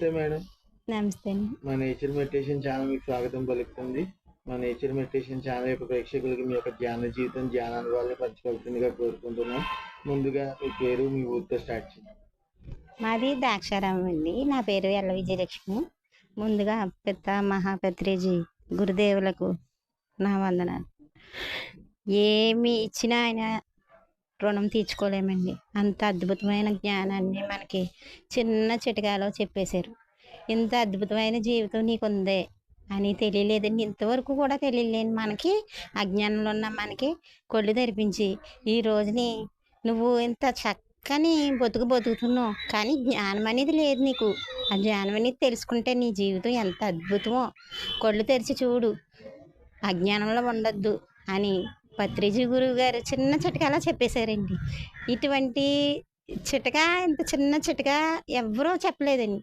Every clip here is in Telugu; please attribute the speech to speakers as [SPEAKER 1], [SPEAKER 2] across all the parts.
[SPEAKER 1] నమస్తే మేడం.
[SPEAKER 2] నమస్తే అండి.
[SPEAKER 1] మా నేచర్ మెడిటేషన్ ఛానల్ మీకు స్వాగతం పలుకుతుంది. మా నేచర్ మెడిటేషన్ ఛానల్ యొక్క ప్రేక్షకులకి మీ యొక్క ధ్యాన జీవితం, ధ్యాన అనుభవాలను పంచగలుగుతుందిగా కోరుకుంటున్నాం. ముందుగా మీ పేరు, మీ ఊరితో స్టార్ట్ చేయండి.
[SPEAKER 2] మాది ద్రాక్షారామం అండి. నా పేరు ఎల్ల విజయలక్ష్మి. ముందుగా పెద్ద మహాపత్రిజీ గురుదేవులకు నా వందనాలు. ఏమి ఇచ్చినా ఆయన రుణం తీర్చుకోలేమండి. అంత అద్భుతమైన జ్ఞానాన్ని మనకి చిన్న చిటికాలో చెప్పేశారు. ఇంత అద్భుతమైన జీవితం నీకుందే అని తెలియలేదండి. ఇంతవరకు కూడా తెలియలేని మనకి, అజ్ఞానంలో ఉన్న మనకి కళ్ళు తెరిపించి ఈ రోజుని నువ్వు ఇంత చక్కని బతుకుతున్నావు, కానీ జ్ఞానం అనేది లేదు నీకు. ఆ జ్ఞానం అనేది తెలుసుకుంటే నీ జీవితం ఎంత అద్భుతమో, కళ్ళు తెరిచి చూడు, అజ్ఞానంలో ఉండొద్దు అని పత్రిజీ గురువు గారు చిన్న చిట్కాలా చెప్పేశారండి. ఇటువంటి చిట్కా, ఇంత చిన్న చిట్కా ఎవ్వరూ చెప్పలేదండి.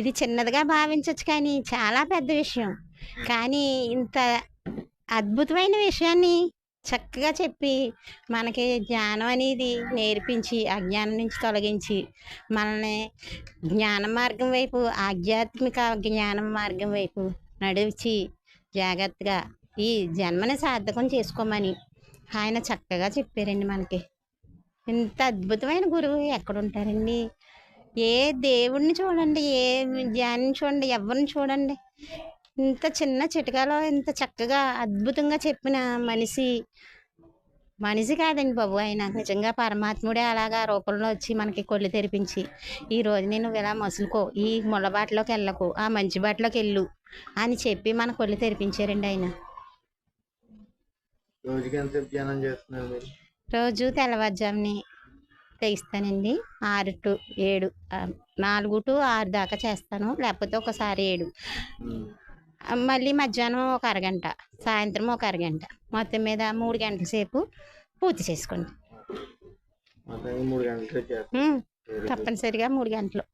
[SPEAKER 2] ఇది చిన్నదిగా భావించవచ్చు, కానీ చాలా పెద్ద విషయం. కానీ ఇంత అద్భుతమైన విషయాన్ని చక్కగా చెప్పి మనకి జ్ఞానం అనేది నేర్పించి, అజ్ఞానం నుంచి తొలగించి మనల్ని జ్ఞాన మార్గం వైపు, ఆధ్యాత్మిక జ్ఞానం మార్గం వైపు నడిచి జాగ్రత్తగా ఈ జన్మని సార్థకం చేసుకోమని ఆయన చక్కగా చెప్పారండి మనకి. ఇంత అద్భుతమైన గురువు ఎక్కడుంటారండి? ఏ దేవుడిని చూడండి, ఏ ధ్యానం చూడండి, ఎవరిని చూడండి, ఇంత చిన్న చిటికలో ఇంత చక్కగా అద్భుతంగా చెప్పిన మనిషి కాదండి బాబు ఆయన. నిజంగా పరమాత్ముడే అలాగా రూపంలో వచ్చి మనకి కళ్ళు తెరిపించి ఈ రోజు నేను ఇలా మసులుకో, ఈ ముళ్ళ బాటలోకి వెళ్ళకు, ఆ మంచి బాటలోకి వెళ్ళు అని చెప్పి మన కళ్ళు తెరిపించారండి ఆయన.
[SPEAKER 1] రోజుకి ఎంతసేపు ధ్యానం చేస్తున్నారు మీరు?
[SPEAKER 2] రోజు తెల్లవారుజాముని తెగిస్తానండి. 6 to 7, 4 to 6 దాకా చేస్తాను, లేకపోతే ఒకసారి 7. మళ్ళీ మధ్యాహ్నం ఒక అరగంట, సాయంత్రం ఒక అరగంట, మొత్తం మీద 3 గంటల సేపు పూర్తి చేసుకోండి. తప్పనిసరిగా 3 గంటలు.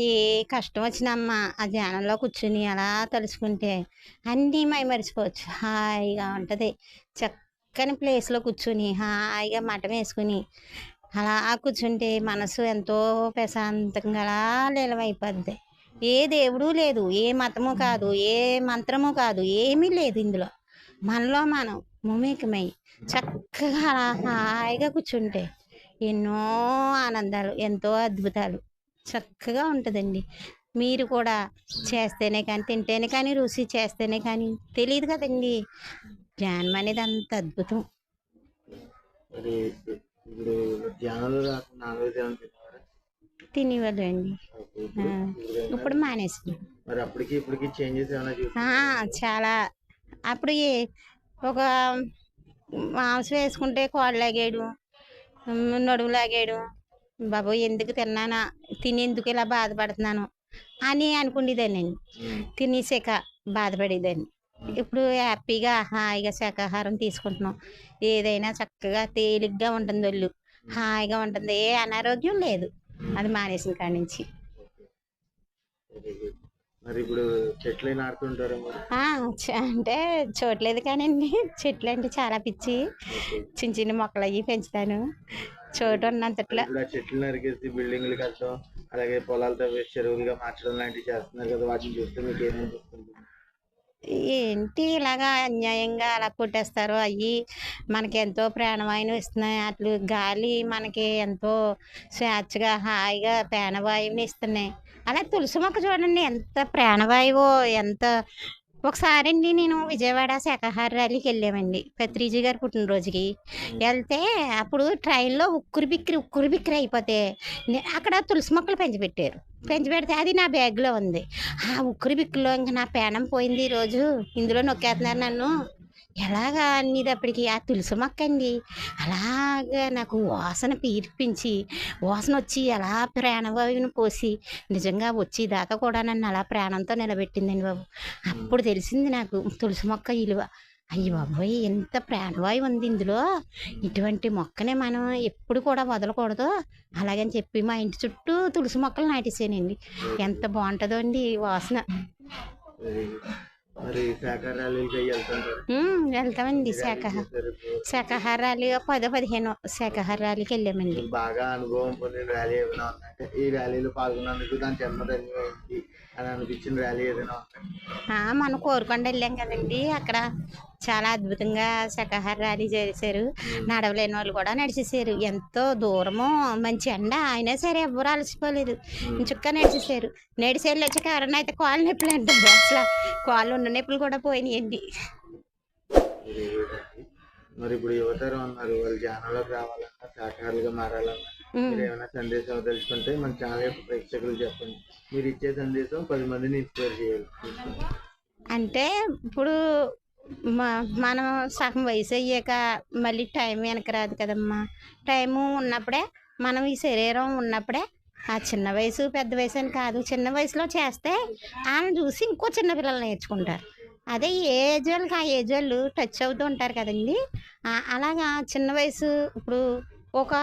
[SPEAKER 2] ఏ కష్టం వచ్చినమ్మా ఆ ధ్యానంలో కూర్చుని అలా తలుచుకుంటే అన్నీ మరిచిపోవచ్చు. హాయిగా ఉంటుంది. చక్కని ప్లేస్లో కూర్చుని హాయిగా మఠం వేసుకుని అలా కూర్చుంటే మనసు ఎంతో ప్రశాంతంగా అలా లీలమైపోద్ది. ఏ దేవుడు లేదు, ఏ మతము కాదు, ఏ మంత్రము కాదు, ఏమీ లేదు ఇందులో. మనలో మనం మమేకమై చక్కగా అలా హాయిగా కూర్చుంటే ఎన్నో ఆనందాలు, ఎంతో అద్భుతాలు చక్కగా ఉంటుందండి. మీరు కూడా చేస్తేనే కానీ, తింటేనే కానీ, రుచి చేస్తేనే కానీ తెలియదు కదండి జ్ఞానం అనేది అంత అద్భుతం. తినేవాళ్ళు అండి, ఇప్పుడు మానేసి. చాలా. అప్పుడు ఒక మాంసం వేసుకుంటే కాళ్ళు లాగాడు, నడుము లాగాడు, బాబు ఎందుకు తిన్నానా, తినేందుకు ఇలా బాధపడుతున్నాను అని అనుకునేదాన్ని. తినేసాక బాధపడేదాన్ని. ఇప్పుడు హ్యాపీగా హాయిగా శాకాహారం తీసుకుంటున్నాం. ఏదైనా చక్కగా తేలిగ్గా ఉంటుంది, ఒళ్ళు హాయిగా ఉంటుంది, ఏ అనారోగ్యం లేదు. అది మానేసిన కాడి నుంచి. అంటే చూడలేదు కానండి, చెట్లు అంటే చాలా పిచ్చి. చిన్న చిన్న మొక్కలు అవి పెంచుతాను. చోటు ఉన్నంతట్లో.
[SPEAKER 1] చెట్లు నరికేసి బిల్డింగ్లు కట్టడం, అలాగే పొలాలతో చెరువులుగా మార్చడం లాంటివి చేస్తున్నారు కదా, వాటిని చూస్తే మీకు ఏమనిపిస్తుంది?
[SPEAKER 2] ఏంటి ఇలాగా అన్యాయంగా అలా కొట్టేస్తారు? అవి మనకి ఎంతో ప్రాణవాయువుని ఇస్తున్నాయి. అట్లు గాలి మనకి ఎంతో స్వేచ్ఛగా హాయిగా ప్రాణవాయువుని ఇస్తున్నాయి. అలా తులసి మొక్క చూడండి ఎంత ప్రాణవాయువో. ఎంత ఒకసారి అండి నేను విజయవాడ శాకాహార ర్యాలీకి వెళ్ళామండి, పత్రిజీ గారు పుట్టినరోజుకి వెళ్తే అప్పుడు ట్రైన్లో ఉక్కురు బిక్కిరి అయిపోతే అక్కడ తులసి మొక్కలు పెంచిపెడితే అది నా బ్యాగ్లో ఉంది. ఆ ఉక్కురు బిక్కులో ఇంకా నా ప్రాణం పోయింది. ఈరోజు ఇందులో నొక్కేస్తున్నారు నన్ను ఎలాగా అనేటప్పటికి ఆ తులసి మొక్క అండి అలాగా నాకు వాసన పీర్పించి, వాసన వచ్చి అలా ప్రాణవాయువుని పోసి నిజంగా వచ్చేదాకా కూడా నన్ను అలా ప్రాణంతో నిలబెట్టిందండి బాబు. అప్పుడు తెలిసింది నాకు తులసి మొక్క విలువ. అయ్యి బాబోయ్, ఎంత ప్రాణవాయువు ఉంది ఇందులో, ఇటువంటి మొక్కనే మనం ఎప్పుడు కూడా వదలకూడదు అలాగని చెప్పి మా ఇంటి చుట్టూ తులసి మొక్కలు నాటేసానండి. ఎంత బాగుంటుందో అండి వాసన.
[SPEAKER 1] మరి శాఖాహార ర్యాలీలకి అయ్యి వెళ్తుంటారు.
[SPEAKER 2] వెళ్తామండి.
[SPEAKER 1] ఎన్ని ర్యాలీలు చేశారు ఇప్పుడు?
[SPEAKER 2] శాఖాహార ర్యాలీ 10, 15 శాఖాహార ర్యాలీకి వెళ్ళామండి.
[SPEAKER 1] మీకు బాగా అనుభవం పొందిన ర్యాలీ ఏమైనా ఉందంటే ఈ ర్యాలీలో పాల్గొన్నందుకు దాని జన్మధన్యమైంది అని అనిపించిన ర్యాలీ ఏదైనా ఉందా?
[SPEAKER 2] మనం కోరుకొండ వెళ్ళాం కదండి. అక్కడ చాలా అద్భుతంగా శాఖాహార ర్యాలీ చేశారు. నడవలేని వాళ్ళు కూడా నడిచేసారు. ఎంతో దూరము, మంచి ఎండ అయినా సరే ఎవ్వరు అలసిపోలేదు. చుక్క నడిచేసారు. నడిచి వెళ్ళి వచ్చాక ఎవరన్నా అయితే కాళ్ళు నొప్పులు అంటారు. అసలు కాళ్ళు ఉన్న నొప్పులు కూడా పోయినాయండి.
[SPEAKER 1] వెరీ గుడ్ అండి. మరి ఇప్పుడు యువతరం ఉన్నారు, వాళ్ళు ధ్యానంలోకి రావాలన్నా శాఖాహారులుగా మారాలన్నా మీరు ఏమైనా సందేశం తెలుసుకుంటే మన ఛానల్ యొక్క ప్రేక్షకులు చెప్పండి. మీరు ఇచ్చే సందేశం 10 మందిని ఇన్స్పైర్ చేయాలి.
[SPEAKER 2] అంటే ఇప్పుడు మనం సగం వయసు అయ్యాక మళ్ళీ టైం వెనక రాదు కదమ్మా. టైము ఉన్నప్పుడే, మనం ఈ శరీరం ఉన్నప్పుడే, ఆ చిన్న వయసు పెద్ద వయసు అని కాదు, చిన్న వయసులో చేస్తే వాళ్ళని చూసి ఇంకో చిన్న పిల్లలు నేర్చుకుంటారు. అదే ఏ ఏజ్ వాళ్ళకి ఆ ఏజ్ వాళ్ళు టచ్ అవుతూ ఉంటారు కదండి. అలాగా చిన్న వయసు ఇప్పుడు ఒక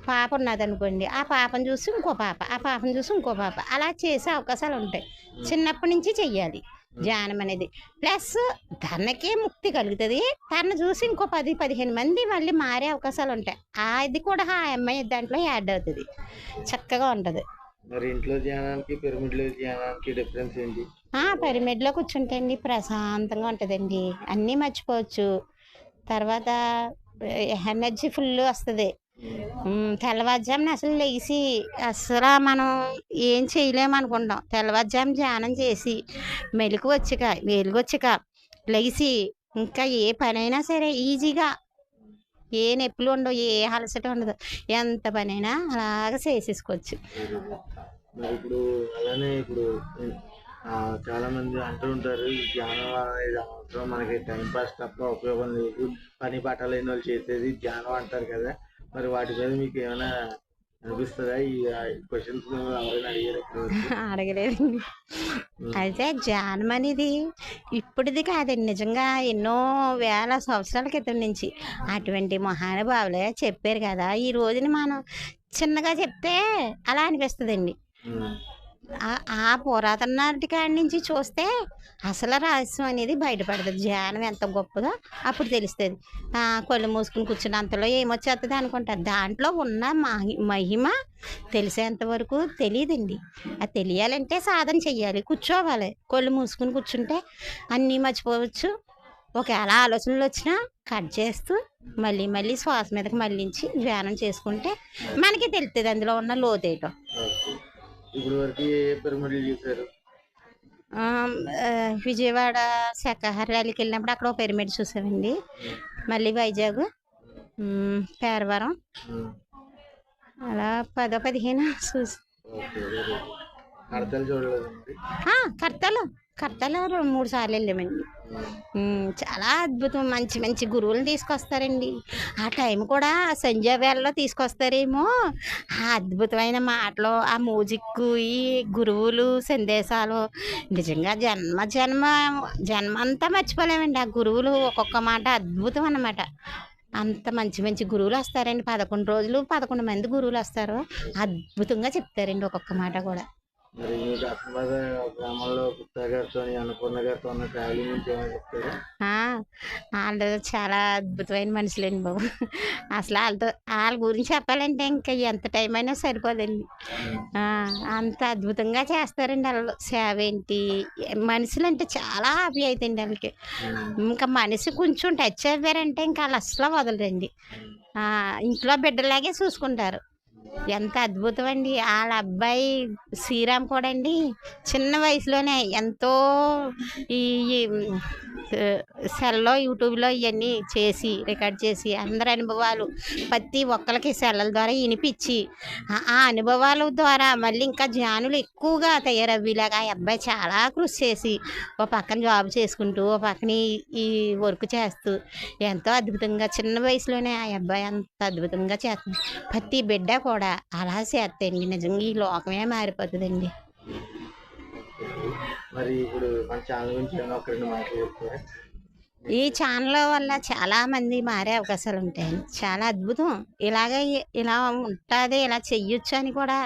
[SPEAKER 2] పాప ఉన్నది అనుకోండి, ఆ పాపను చూసి ఇంకో పాప, ఆ పాపను చూసి ఇంకో పాప, అలా చేసే అవకాశాలు ఉంటాయి. చిన్నప్పటి నుంచి చెయ్యాలి ధ్యానం అనేది. ప్లస్ తనకే ముక్తి కలుగుతుంది, తను చూసి ఇంకో 10, 15 మంది మళ్ళీ మారే అవకాశాలు ఉంటాయి. అది కూడా ఆ అమ్మాయి దాంట్లో యాడ్ అవుతుంది, చక్కగా ఉంటుంది.
[SPEAKER 1] మరి ఇంట్లో ధ్యానానికి పిరమిడ్లో ధ్యానానికి డిఫరెన్స్ ఏంటి?
[SPEAKER 2] పిరమిడ్లో కూర్చుంటే అండి ప్రశాంతంగా ఉంటుందండి, అన్నీ మర్చిపోవచ్చు. తర్వాత ఎనర్జీ ఫుల్ వస్తుంది. తెల్లవారుజామున అసలు లేచి అసలు మనం ఏం చేయలేము అనుకుంటాం. తెల్లవారుజాము ధ్యానం చేసి వెలుగు వచ్చాక లేచి ఇంకా ఏ పనైనా సరే ఈజీగా, ఏ నొప్పులు ఉండవు, ఏ అలసట ఉండదు, ఎంత పనైనా అలాగ చేసేసుకోవచ్చు.
[SPEAKER 1] మరి ఇప్పుడు అలానే ఇప్పుడు చాలా మంది అంటూ ఉంటారు, ఈ ధ్యానం అనేది అవసరం, మనకి టైం పాస్ తప్ప ఉపయోగం లేదు, పని పాట లేని వాళ్ళు చేసేది ధ్యానం అంటారు కదా. మరి వాటి మీద మీకు ఏమైనా అనిపిస్తుందా? ఈ క్వశ్చన్స్ ఎవరైనా అడిగారు?
[SPEAKER 2] అడగలేదండి. అయితే ధ్యానం అనేది ఇప్పుడుది కాదండి, నిజంగా ఎన్నో వేల సంవత్సరాల క్రితం నుంచి అటువంటి మహానుభావులే చెప్పారు కదా. ఈ రోజుని మనం చిన్నగా చెప్తే అలా అనిపిస్తుందండి. ఆ పురాతన నాటి కాడి నుంచి చూస్తే అసలు రహస్యం అనేది బయటపడుతుంది. ధ్యానం ఎంత గొప్పదో అప్పుడు తెలుస్తుంది. కళ్ళు మూసుకుని కూర్చుని అంతలో ఏమొచ్చేస్తుంది అనుకుంటారు. దాంట్లో ఉన్న మహిమ తెలిసేంత వరకు తెలియదండి. అది తెలియాలంటే సాధన చెయ్యాలి, కూర్చోవాలి. కళ్ళు మూసుకుని కూర్చుంటే అన్నీ మర్చిపోవచ్చు. ఒకవేళ ఆలోచనలు వచ్చినా కట్ చేస్తూ మళ్ళీ మళ్ళీ శ్వాస మీదకి మళ్ళించి ధ్యానం చేసుకుంటే మనకి తెలుస్తుంది అందులో ఉన్న లోతేటో.
[SPEAKER 1] ఇప్పుడు వరకు ఏ పిరమిడ్లు చూసారు?
[SPEAKER 2] విజయవాడ శాఖాహార ర్యాలీకి వెళ్ళినప్పుడు అక్కడ ఒక పిరమిడ్ చూసామండి. మళ్ళీ వైజాగ్, పేరవరం, అలా 10, 15 చూసి. కర్తలు 2-3 సార్లు వెళ్ళామండి. చాలా అద్భుతం. మంచి మంచి గురువులను తీసుకొస్తారండి. ఆ టైం కూడా సంధ్యా వేళలో తీసుకొస్తారేమో. ఆ అద్భుతమైన మాటలు, ఆ మ్యూజిక్, ఈ గురువులు సందేశాలు నిజంగా జన్మ అంతా మర్చిపోలేమండి. ఆ గురువులు ఒక్కొక్క మాట అద్భుతం అన్నమాట. అంత మంచి మంచి గురువులు వస్తారండి. 11 రోజులు 11 మంది గురువులు వస్తారు. అద్భుతంగా చెప్తారండి ఒక్కొక్క మాట కూడా.
[SPEAKER 1] మరి మీకు అసమాధ గ్రామంలో గుప్తా గారితో అన్నపూర్ణ గారితో ఉన్న ట్రావెలింగ్ నుంచి ఏమైనా చెప్తారా?
[SPEAKER 2] వాళ్ళు చాలా అద్భుతమైన మనుషులండి బాబు. అసలు వాళ్ళ గురించి చెప్పాలంటే ఇంకా ఎంత టైం అయినా సరిపోదండి. అంత అద్భుతంగా చేస్తారండి. వాళ్ళు సేవ ఏంటి, మనుషులు అంటే చాలా ఆప్యాయత అండి వాళ్ళకి. ఇంకా మనిషి కొంచెం టచ్ అయ్యారంటే ఇంకా వాళ్ళు అసలు వదలరండి. ఇంట్లో బిడ్డలాగే చూసుకుంటారు. ఎంత అద్భుతం అండి. వాళ్ళ అబ్బాయి శ్రీరామ్ కూడా అండి చిన్న వయసులోనే ఎంతో ఈ సెల్లో యూట్యూబ్లో ఇవన్నీ చేసి రికార్డ్ చేసి అందరి అనుభవాలు ప్రతి ఒక్కరికి సెల్లల ద్వారా వినిపించి ఆ అనుభవాల ద్వారా మళ్ళీ ఇంకా జ్ఞానులు ఎక్కువగా తయారవ్వేలాగా ఆ అబ్బాయి చాలా కృషి చేసి ఒక పక్కన జాబ్ చేసుకుంటూ ఒక పక్కన ఈ వర్క్ చేస్తూ ఎంతో అద్భుతంగా చిన్న వయసులోనే ఆ అబ్బాయి అంత అద్భుతంగా చేస్తుంది. ప్రతి బిడ్డ కూడా అలా చేస్తాయండి. నిజంగా ఈ లోకమే మారిపోతుందండి.
[SPEAKER 1] మరి ఇప్పుడు మన ఛానల్ గురించి ఏమైనా ఒక 2 మాటలు చెప్తారా?
[SPEAKER 2] ఈ ఛానల్ వల్ల చాలా మంది మారే అవకాశాలు ఉంటాయండి. చాలా అద్భుతం. ఇలా ఉంటుంది, ఇలా చెయ్యొచ్చు అని కూడా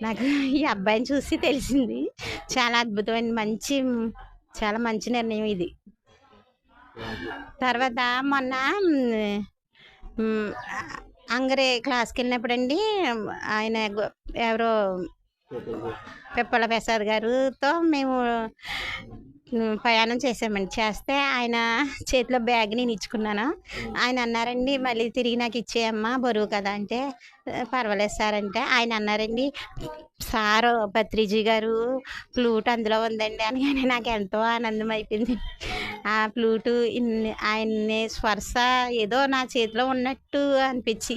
[SPEAKER 2] నాకు ఈ అబ్బాయిని చూసి తెలిసింది. చాలా అద్భుతమైన మంచి చాలా మంచి నిర్ణయం ఇది.
[SPEAKER 1] Thank you.
[SPEAKER 2] తర్వాత మొన్న మ్, అంగరే క్లాస్కి వెళ్ళినప్పుడండి, ఆయన ఎవరో
[SPEAKER 1] చెప్పండి.
[SPEAKER 2] పిప్పల ప్రసాద్ గారితో మేము ప్రయాణం చేసామండి. చేస్తే ఆయన చేతిలో బ్యాగ్ నేను ఇచ్చుకున్నాను. ఆయన అన్నారండి, మళ్ళీ తిరిగి నాకు ఇచ్చేయమ్మా బరువు కదా అంటే, పర్వాలేదు సార్ అంటే, ఆయన అన్నారండి, సారు పత్రిజీ గారు ఫ్లూట్ అందులో ఉందండి అనగానే నాకు ఎంతో ఆనందం అయిపోయింది. ఆ ఫ్లూటు ఆయన్ని స్పర్శ ఏదో నా చేతిలో ఉన్నట్టు అనిపించి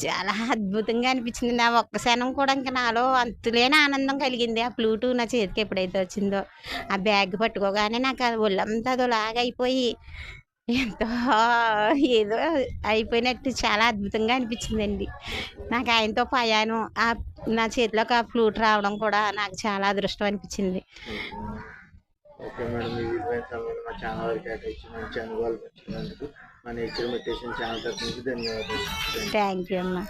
[SPEAKER 2] చాలా అద్భుతంగా అనిపించింది. నా ఒక్క క్షణం కూడా ఇంకా నాలో అంతులేని ఆనందం కలిగింది. ఆ ఫ్లూటు నా చేతికి ఎప్పుడైతే వచ్చిందో, ఆ బ్యాగ్ పట్టుకోగానే నాకు అది ఒళ్ళంతా అదోలాగా అయిపోయి ఎంతో ఏదో అయిపోయినట్టు చాలా అద్భుతంగా అనిపించిందండి. నాకు ఆయనతో ప్రయాణం నా చేతిలోకి ఆ ఫ్లూట్ రావడం కూడా నాకు చాలా అదృష్టం అనిపించింది.
[SPEAKER 1] ఓకే మేడం, మీ విలువైన సమయంలో మా ఛానల్ వరకు కేటాయించి మంచి అనుభవాలు పంచుకున్నందుకు మా నేచర్ మెడిటేషన్ ఛానల్ తరఫు నుంచి ధన్యవాదాలు.
[SPEAKER 2] థ్యాంక్ యూ అమ్మా.